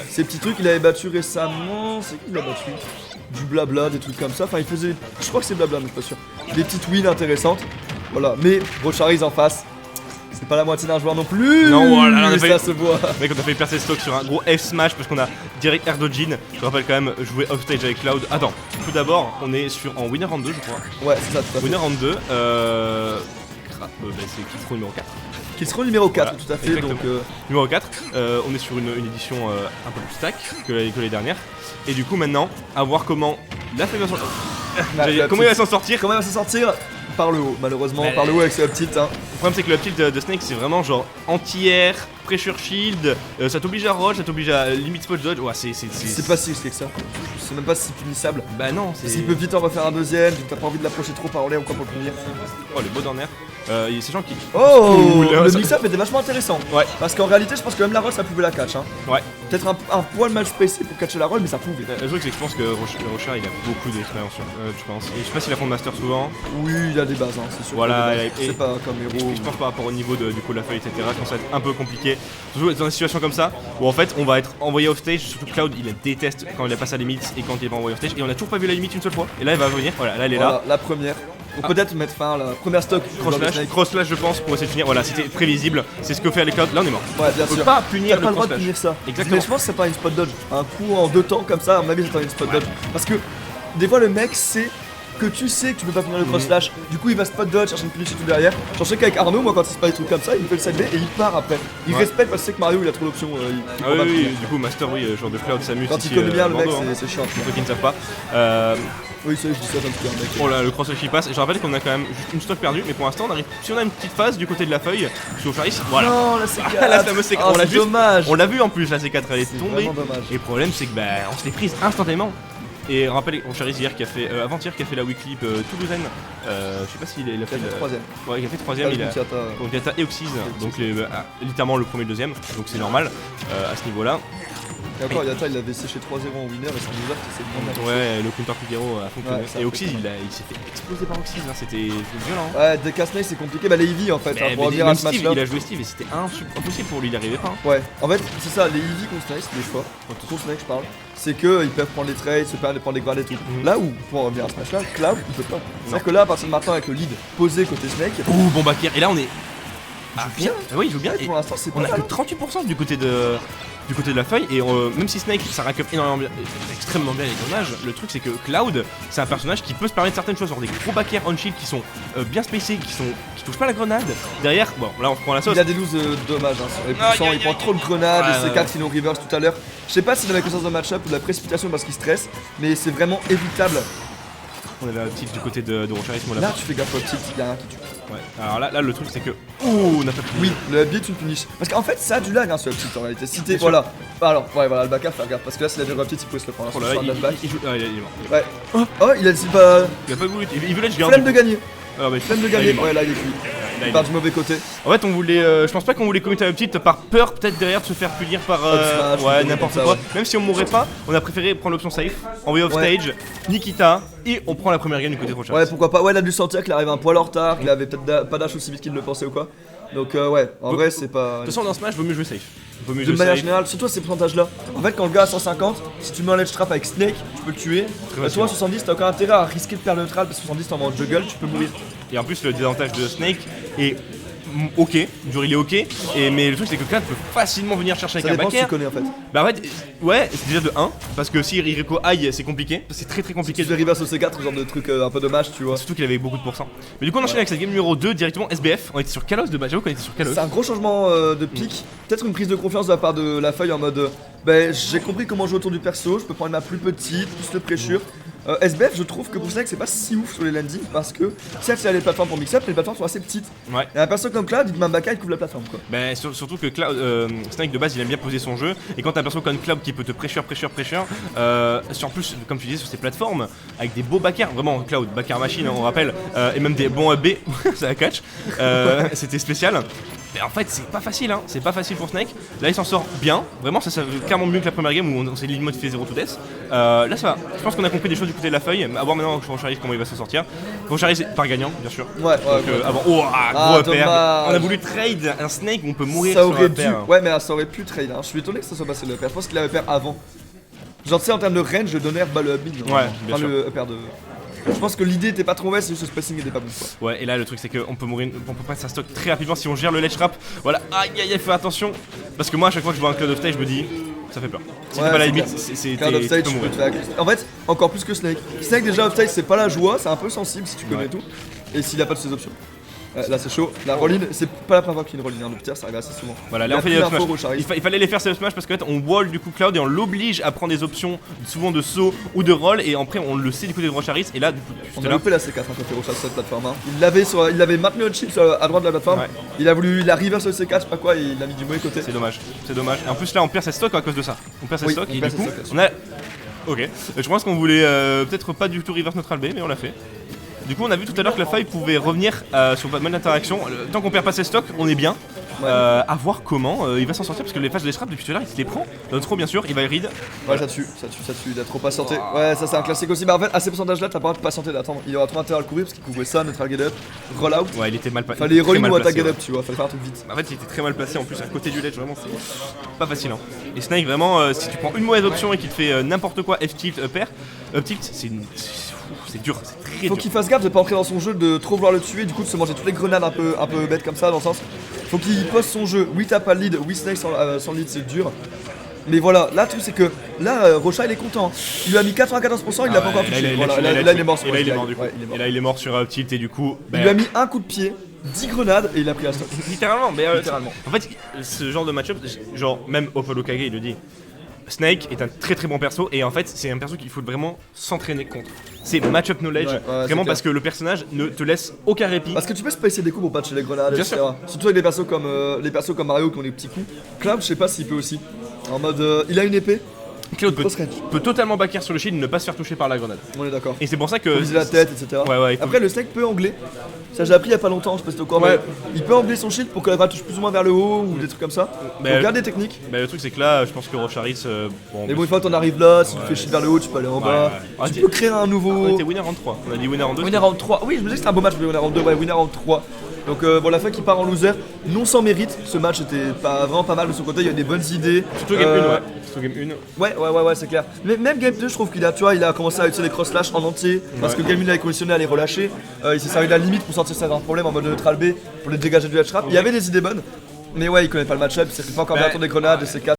Ces petits trucs, il avait battu récemment. C'est qui il a battu? Du blabla, des trucs comme ça. Enfin, il faisait. Je crois que c'est blabla, mais je suis pas sûr. Des petites wins intéressantes. Voilà, mais Rocharise en face. C'est pas la moitié d'un joueur non plus. Non, voilà, on a ça se voit. Mec, on a fait percer le stock sur un gros F-Smash parce qu'on a direct Air Dodgin. Je rappelle quand même jouer offstage avec Cloud. Attends, tout d'abord, on est sur en winner round 2, je crois. Ouais, c'est ça, tout à fait. Winner round 2, c'est Killthrow numéro 4. Killthrow numéro 4, Voilà, tout à fait. exactement. Donc, Numéro 4, on est sur une édition un peu plus stack que les dernières. Et du coup, maintenant, à voir comment la feuille va s'en comment il va s'en sortir. Comment il va s'en sortir? Par le haut, malheureusement, Mais- par le haut avec ce uptilt. Hein. Le problème, c'est que le up tilt de Snake, c'est vraiment genre anti-air, pressure shield, ça t'oblige à roll, ça t'oblige à limit spot dodge. Ouais, C'est pas si risqué que ça. C'est même pas si punissable. Bah non, c'est. S'il peut vite en refaire un deuxième, t'as pas envie de l'approcher trop par l'air ou quoi pour le punir. Oh, les beaux dans l'air. Il y a ces gens qui. Oh, Ouh, le ça- mix-up était vachement intéressant. Ouais. Parce qu'en réalité, je pense que même la roll, ça pouvait la catch. Hein. Ouais. Peut-être un poil mal spacé pour catcher la roll, mais ça pouvait. Le truc, c'est que je pense que Rocher, il a beaucoup d'expérience, je pense. Et je sais pas s'il a fond de master souvent. Oui, il a des bases, hein, c'est sûr. Voilà, qu'il a des bases. et- C'est pas comme héros. Je pense par rapport au niveau du coup de la feuille, etc. Je pense que ça va être un peu compliqué. Surtout dans une situation comme ça, où en fait, on va être envoyé off stage. Surtout Cloud, il déteste quand il a passé la limite et quand il est pas envoyé off stage. Et on a toujours pas vu la limite une seule fois. Et là, il va venir. Voilà, là, elle est là. Voilà, la première. Pour peut-être mettre fin à la première stock. Cross slash, je pense, pour essayer de finir. Voilà, c'était prévisible. C'est ce que fait les Cloud. Là, on est mort. Ouais, bien On peut sûr. pas punir T'as le pas le droit cross de slash. punir ça. Exactement. Mais je pense que c'est pas une spot dodge. Un coup en 2 temps comme ça, à mon avis, c'est pas une spot dodge. Parce que des fois, le mec sait que tu sais que tu peux pas punir le cross slash. Du coup, il va spot dodge, chercher une punition tout derrière. J'en sais qu'avec Arnaud, moi, quand il se passe des trucs comme ça, il me fait le side B et il part après. Il Ouais. respecte parce qu'il sait que Mario, il a trop d'options. Il Ah prend oui, pas de oui, punir. du coup, Master, oui, genre de Cloud s'amuse. Quand ici, il connaît bien le mec, Bordeaux, hein. c'est chiant. Pour ceux qui ne savent pas. Oui, ça, je dis ça comme ça, mec. Oh là, le cross qui passe. Et je rappelle qu'on a quand même juste une stock perdue, mais pour l'instant, on arrive. Si on a une petite phase du côté de la feuille, sur Charis, voilà. Non, la C4. Ah, la fameuse C4, Oh, on l'a c'est vu. dommage. On l'a vu en plus, la C4 elle est C'est tombée. vraiment dommage. Et le problème, c'est que bah, on se l'est prise instantanément. Et rappelez, on Charis hier qui a fait avant-hier qui a fait la weekly toulousaine. Je sais pas s'il a fait Il a fait troisième. Ouais, il a fait troisième. Il a Contre donc Gata et Oxys, donc littéralement le premier et le deuxième, donc c'est normal à ce niveau-là. Et encore, Yata, il avait séché 3-0 en winner et son loser qui s'est vraiment Ouais, le counter Figaro a fonctionné. Ouais, ça Et a Oxys, fait il s'est fait exploser par Oxys, hein, c'était violent. Hein. Ouais, de Casney c'est compliqué, bah les Eevee en fait, hein, pour revenir à Même ce match Steve, là. il a joué Steve et c'était impossible pour lui, il n'y arrivait pas. Hein. Ouais, en fait, c'est ça, les Eevee contre Snake, des fois, contre Snake je parle, c'est qu'ils peuvent prendre les trades, se permettre de prendre les grades et tout. Là où, pour revenir à ce match là, Cloud il peut pas. C'est-à-dire que là, à partir de maintenant, avec le lead posé côté Snake, Ouh, bon backer, et là on est. il joue bien. Oui, il joue bien. Ouais, Et pour l'instant, c'est pas on a mal. que 38% du côté de la feuille et même si Snake ça rack up énormément extrêmement bien les dommages, le truc c'est que Cloud c'est un personnage qui peut se permettre certaines choses, genre des gros backers on shield qui sont bien spacés, qui touchent pas la grenade. Derrière, bon là on se prend la sauce. Il a des looses dommages hein, sur les Aïe, poussants, aïe, il prend aïe, trop de grenades Ouais, et ouais, ses 4 finaux reverse tout à l'heure. Je sais pas s'il avait conscience de match-up ou de la précipitation parce qu'il stresse, mais c'est vraiment évitable. On avait un tilt du côté de Rocharis, on l'a Là, tu fais gaffe au tilt, il y a un qui tue. Ouais. Alors là le truc c'est que. Ouh, on a pas pu. Oui, le upbeat tu le punishes. Parce qu'en fait ça a du lag hein, ce upbeat en réalité. Si t'es. Bien sûr. Voilà. Alors, ouais, voilà, le backer, faire gaffe. Parce que là, s'il a déjà upbeat, il pouvait se le prendre. Oh là là, il joue. Ah, il est mort. Ouais. Oh, il a dit pas. Il a pas voulu. Il voulait que je garde. Flemme de gagner. Ah, mais Flemme de là, il est gagner. mort. Ouais, là, il est cuit. Là, Il part du mauvais côté. En fait, on voulait. Je pense pas qu'on voulait commettre un petit par peur, peut-être derrière de se faire punir par. Smash, Ouais, ou n'importe comme ça, quoi. ouais. Même si on mourrait pas, on a préféré prendre l'option safe, envoyer off Ouais. stage, Nikita, et on prend la première game du côté de Rocharis. Ouais, pourquoi pas. Ouais, il a dû sentir qu'il arrive un poil en retard, qu'il avait peut-être pas dash aussi vite qu'il le pensait ou quoi. Donc, ouais, en vrai, c'est pas. De toute façon, dans Smash, vaut mieux jouer safe. Vaut mieux De jouer manière safe. générale, surtout à ces pourcentages là. En fait, quand le gars a 150, si tu mets un ledge trap avec Snake, tu peux le tuer. Toi, facilement. 70, t'as aucun intérêt à risquer de perdre le neutral parce que 70, t'es en juggle, tu peux mourir. Et en plus, le désavantage de Snake est. Ok, genre il est ok, mais le truc c'est que Cloud peut facilement venir chercher Ça avec un dépend si tu backer. connais en fait. Bah en fait, ouais, c'est déjà de 1, parce que si Ririko high c'est compliqué, c'est très compliqué. Tu fais reverse au C4, ce genre de truc un peu dommage, tu vois. Surtout qu'il avait beaucoup de pourcents. Mais du coup on enchaîne avec cette game numéro 2 directement SBF, on était sur Kalos de base, j'avoue qu'on était sur Kalos. C'est un gros changement de pic, peut-être une prise de confiance de la part de la feuille en mode ben j'ai compris comment jouer autour du perso, je peux prendre ma plus petite, plus de pressure. SBF je trouve que pour Snake c'est pas si ouf sur les landings parce que certes il y a les plateformes pour mix-up, mais les plateformes sont assez petites. Ouais. Et un perso comme Cloud, il te met un back il couvre la plateforme quoi. Bah surtout que Snake de base il aime bien poser son jeu, et quand t'as un perso comme Cloud qui peut te pressure, en plus comme tu disais sur ces plateformes, avec des beaux backers, vraiment Cloud, backer machine on rappelle, et même des bons B, ça la catch, c'était spécial. Mais en fait, c'est pas facile, hein. C'est pas facile pour Snake. Là, il s'en sort bien. Vraiment, ça veut clairement mieux que la première game où on s'est limite fait 0 to death. Là, ça va. Je pense qu'on a compris des choses du côté de la feuille. À voir maintenant Rocharis comment il va s'en sortir. Rocharis, c'est par gagnant, bien sûr. Ouais, Donc, avant. Oh, gros upper. On a voulu trade un Snake où on peut mourir ça sur aurait upper. dû. Ouais, mais ça aurait pu trade. Hein. Je suis étonné que ça soit passé le upper. Je pense qu'il avait upper avant. Genre, tu sais, en termes de range, je donnais bah, le up mid. Ouais, bien sûr. Le upper de. Je pense que l'idée était pas trop mauvaise, c'est juste le spacing était pas bon quoi. Ouais, et là le truc c'est qu'on peut mourir, on peut prendre sa stock très rapidement si on gère le ledge trap. Voilà, aïe aïe aïe, fais attention. Parce que moi à chaque fois que je vois un Cloud of Stage, je me dis, ça fait peur. Si t'es pas la limite, c'est Cloud of Stage, tu peux tu peux mourir. te faire agresser. En fait, encore plus que Snake. Snake déjà off stage, c'est pas la joie, c'est un peu sensible si tu connais tout. Et s'il a pas de ses options. Là c'est chaud, la roll-in, c'est pas la première fois qu'il y a une roll-in, hein, donc ça arrive assez souvent. Voilà, là on fait des up smash. Il fallait les faire ces up smash parce qu'en fait on wall du coup Cloud et on l'oblige à prendre des options souvent de saut ou de roll et après on le sait du côté de Rocharis et là du coup on a loupé la C4 côté Rocharis sur cette plateforme. Hein. Il avait maintenu un chip à droite de la plateforme, il a reverse le C4, je sais pas quoi, et il l'a mis du mauvais côté. C'est dommage, c'est dommage. Et en plus là on perd ses stocks à cause de ça. On perd ses stocks et du coup on a... Ok, je pense qu'on voulait peut-être pas du tout reverse neutral B mais on l'a fait. Du coup on a vu tout à l'heure que la feuille pouvait revenir sur pas mal d'interactions. Tant qu'on perd pas ses stocks, on est bien. À voir comment il va s'en sortir parce que les phases de trap depuis tout à l'heure il se les prend. Notre trop bien sûr, il va read. Ouais ça tue, il a trop patienté. Ouais ça c'est un classique aussi, mais en fait à ces pourcentages là t'as pas le droit de patienter d'attendre. Il aura trop intérêt à le courir parce qu'il couvrait ça, neutral get up, roll out. Ouais il était mal placé. Fallait roll in ou attack get up tu vois, fallait faire un truc vite. En fait il était très mal placé en plus à côté du ledge, vraiment c'est pas facile hein. Et Snake vraiment si tu prends une mauvaise option et qu'il te fait n'importe quoi F-tilt, upper, up-tilt c'est dur, c'est très dur. Faut qu'il fasse gaffe de pas entrer dans son jeu, de trop vouloir le tuer, du coup de se manger toutes les grenades un peu bêtes comme ça dans le sens. Faut qu'il poste son jeu, oui t'as pas le lead, oui Snake sans lead c'est dur. Mais voilà, là le truc c'est que là Rocha il est content. Il lui a mis 94%, il l'a pas encore touché. Là il est mort sur Et là il est mort du coup. Et là il est mort sur up tilt et du coup. Il lui a mis un coup de pied, 10 grenades et il a pris la stock. Littéralement, mais littéralement. En fait, ce genre de match-up, genre même Opolo Kage il le dit. Snake est un très très bon perso et en fait c'est un perso qu'il faut vraiment s'entraîner contre. C'est match-up knowledge, vraiment parce que le personnage ne te laisse aucun répit. Parce que tu peux spacer des coups pour patcher les grenades, bien etc. Sûr. Surtout avec les persos comme Mario qui ont des petits coups. Cloud je sais pas s'il peut aussi. En mode il a une épée. Cloud peut totalement backer sur le shield et ne pas se faire toucher par la grenade. On est d'accord. Et c'est pour ça que. Faut viser la tête, etc. Après le Snake peut angler. Ça j'ai appris il y a pas longtemps, je sais pas si t'es au courant. Il peut angler son shield pour que la balle touche plus ou moins vers le haut ou des trucs comme ça. Donc regarde des techniques. Le truc c'est que là je pense que Rocharis. Mais bon une fois que t'en arrives là, si tu fais shield vers le haut, tu peux aller en bas. Tu peux créer un nouveau. On était winner round 3. On a dit winner round 2. Winner round 3. Oui je me disais que c'était un beau match mais winner round 2, winner round 3. Donc bon la fin qui part en loser, non sans mérite, ce match était vraiment pas mal de son côté, il y a des bonnes idées. Surtout game 1 Surtout game 1. Ouais c'est clair. Mais même game 2 je trouve qu'il a, tu vois, il a commencé à utiliser les cross slash en entier, parce que game 1 il avait conditionné à les relâcher, il s'est servi de la limite pour sortir certains problèmes en mode neutral B, pour les dégager du hedge trap. Il y avait des idées bonnes, mais ouais il connaît pas le match-up, il s'est pas encore bien tourner des grenades, c'est 4.